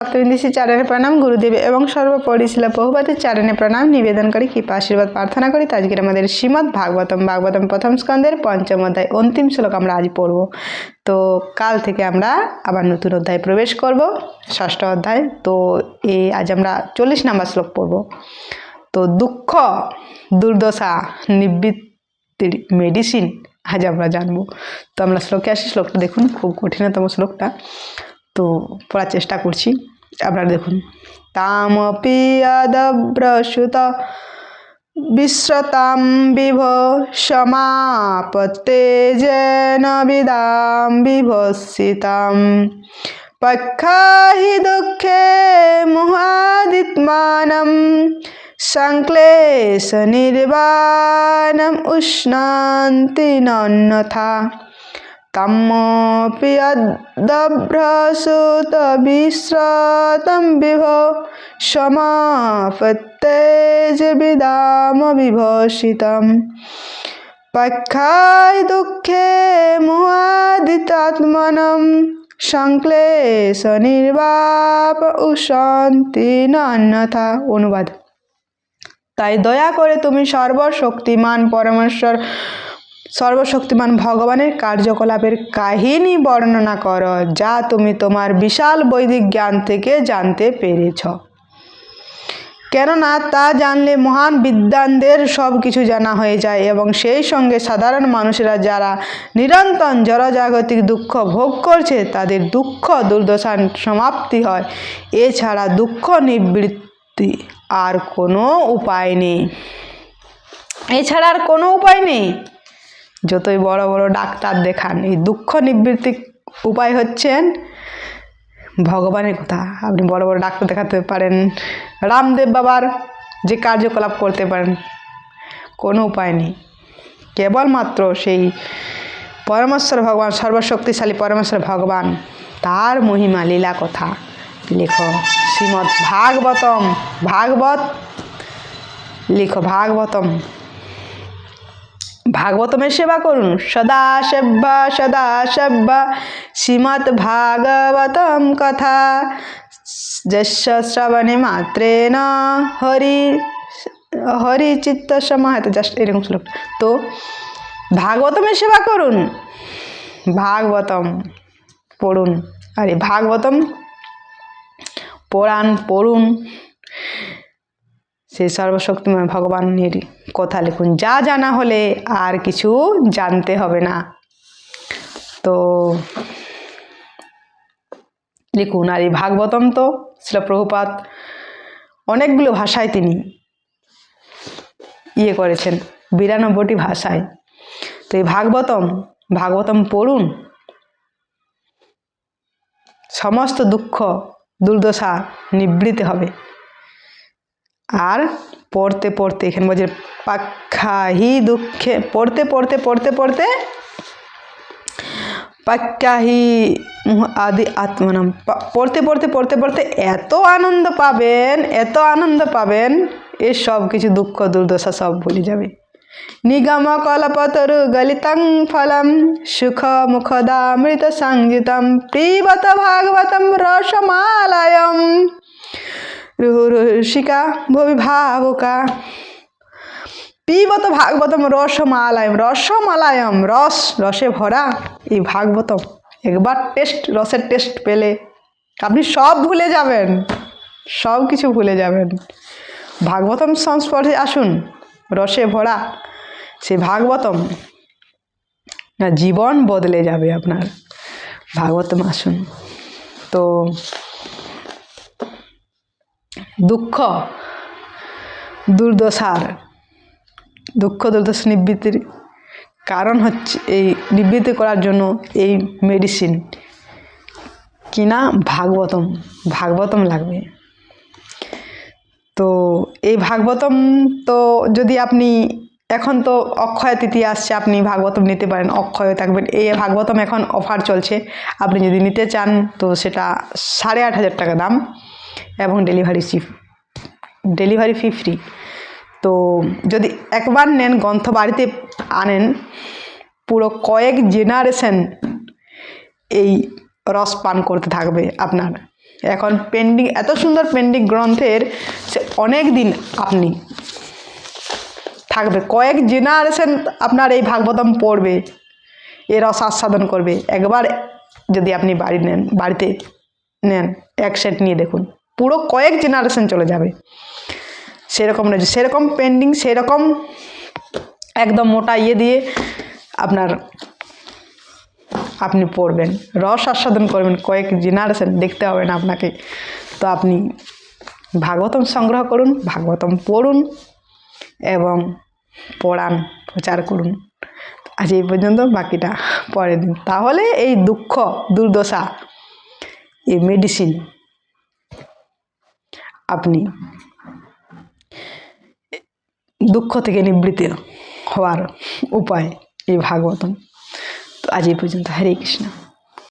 ভক্তবৃন্দি চরণে প্রণাম, গুরুদেব এবং সর্বোপরি শিল প্রভুপাদের চরণে প্রণাম নিবেদন করি, কৃপা আশীর্বাদ প্রার্থনা করি। আজকের আমাদের শ্রীমদ্ ভাগবতম প্রথম স্কন্ধের পঞ্চম অধ্যায় অন্তিম শ্লোক আমরা আজ পড়ব। তো কাল থেকে আমরা আবার নতুন অধ্যায় প্রবেশ করব, ষষ্ঠ অধ্যায়। তো আজ আমরা 40 নম্বর শ্লোক পড়ব। তো দুঃখ দুর্দশা নিবৃত্তির মেডিসিন আজ আমরা জানবো। তো আমরা শ্লোকে আসি। শ্লোকটা দেখুন, খুব কঠিনতম শ্লোকটা, তো পড়ার চেষ্টা করছি, আপনারা দেখুন। তামপি আদব্রসুত বিশ্রতাম বিভ সমাপত্তে যেন বিদাম বিভস্মিতাম পক্ষাহি দুঃখে মুহাদিত্মানম সংক্লেশ নির্বাণম উষ্ণান্তি নন্যথা তমপি আদভ্রসুত বিশ্রতম বিভ সমাপত্তে যে বিদাম বিভস্মিতম পক্ষায় দুঃখে মুহাদিতাত্মনম সংক্লেশ নির্বাপ উশান্তি নন্যথা। অনুবাদ: তাই দয়া করে তুমি সর্বশক্তিমান ভগবানের কার্যকলাপের কাহিনী বর্ণনা করো, যা তুমি তোমার বিশাল বৈদিক জ্ঞান থেকে জানতে পেরেছ। কেননা তা জানলে মহান বিদ্বানদের সব কিছু জানা হয়ে যায় এবং সেই সঙ্গে সাধারণ মানুষেরা যারা নিরন্তর জড়জাগতিক দুঃখ ভোগ করছে তাদের দুঃখ দুর্দশার সমাপ্তি হয়। এছাড়া দুঃখ নিবৃত্তি আর কোনো উপায় নেই। যতই বড় বড় ডাক্তার দেখান, এই দুঃখ নিবৃত্তির উপায় হচ্ছেন ভগবানের কথা। আপনি বড় বড় ডাক্তার দেখাতে পারেন, রামদেব বাবার যে কার্যকলাপ করতে পারেন, কোনো উপায় নেই। কেবলমাত্র সেই পরমেশ্বর ভগবান, সর্বশক্তিশালী পরমেশ্বর ভগবান, তার মহিমা লীলা কথা লেখো। শ্রীমদ্ ভাগবত লিখো। ভাগবতমের সেবা করুন। সদা সেব্যা শ্রীমদ্ ভাগবতম কথা যস্য শ্রবণে মাত্রেণ হরি চিত্ত সমাহিত। জাস্ট এরকম শ্লোক। তো ভাগবতমের সেবা করুন, ভাগবতম পড়ুন। আর এই ভাগবতম পড়ুন, সেই সর্বশক্তিমান ভগবানের কথা লিখুন। যা জানা হলে আর কিছু জানতে হবে না, তো লিখুন। আর এই ভাগবতম তো শ্রীল প্রভুপাদ অনেকগুলো ভাষায় তিনি করেছেন, 92টি ভাষায়। তো এই ভাগবতম পড়ুন, সমস্ত দুঃখ দুর্দশা নিবৃত্তি হবে। আর পড়তে এখানে বলছে পাক্ষাহি দুঃখে, পড়তে পাক্ষাহি আদি আত্মনাম, পড়তে এত আনন্দ পাবেন এ সব কিছু দুঃখ দুর্দশা সব ভুলে যাবে। নিগম কল্পতরু গলিতং ফলম সুখ মুখদামৃত সংযুতম পিবত ভাগবতম রসমালয়ম রসিকা ভবি ভাবুকা। পিবত ভাগবতম রসমালয়ম, রসে ভরা এই ভাগবতম। একবার রসের টেস্ট পেলে আপনি সব ভুলে যাবেন, সব কিছু ভুলে যাবেন। ভাগবতম সংস্পর্শে আসুন, রসে ভরা সেই ভাগবতম, জীবন বদলে যাবে আপনার। ভাগবতম আসুন। তো দুঃখ দুর্দশা নিবৃত্তির কারণ হচ্ছে, এই নিবৃত্তি করার জন্য এই মেডিসিন কিনা ভাগবতম লাগবে। তো এই ভাগবতম, তো যদি আপনি, এখন তো অক্ষয় তৃতীয়া আসছে, আপনি ভাগবতম নিতে পারেন, অক্ষয় থাকবেন। এই ভাগবতম এখন অফার চলছে, আপনি যদি নিতে চান তো সেটা 8,500 টাকা দাম এবং ডেলিভারি ফি ফ্রি। তো যদি একবার নেন, গ্রন্থ বাড়িতে আনেন, পুরো কয়েক জেনারেশন এই রস পান করতে থাকবে আপনার। এখন পেন্ডিং, এত সুন্দর পেন্ডিং গ্রন্থের সে অনেক দিন আপনি থাকবে, কয়েক জেনারেশন আপনার এই ভাগবতম পড়বে, এর রস আস্বাদন করবে। একবার যদি আপনি বাড়িতে নেন, এক সেট নিয়ে দেখুন, পুরো কয়েক জেনারেশন চলে যাবে। সেরকম নয়, সেরকম পেন্ডিং, সেরকম একদম মোটা দিয়ে আপনি পড়বেন, রস আস্বাদন করবেন, কয়েক জেনারেশন দেখতে হবে না আপনাকে। তো আপনি ভাগবতম সংগ্রহ করুন, ভাগবতম পড়ুন এবং পড়ান, প্রচার করুন। আজ এই পর্যন্ত, বাকিটা পরে দিন। তাহলে এই দুঃখ দুর্দশা, এই মেডিসিন আপনি দুঃখ থেকে নিবৃত্ত হওয়ার উপায় এই ভাগবতম। তো আজ এই পর্যন্ত। হরে কৃষ্ণ।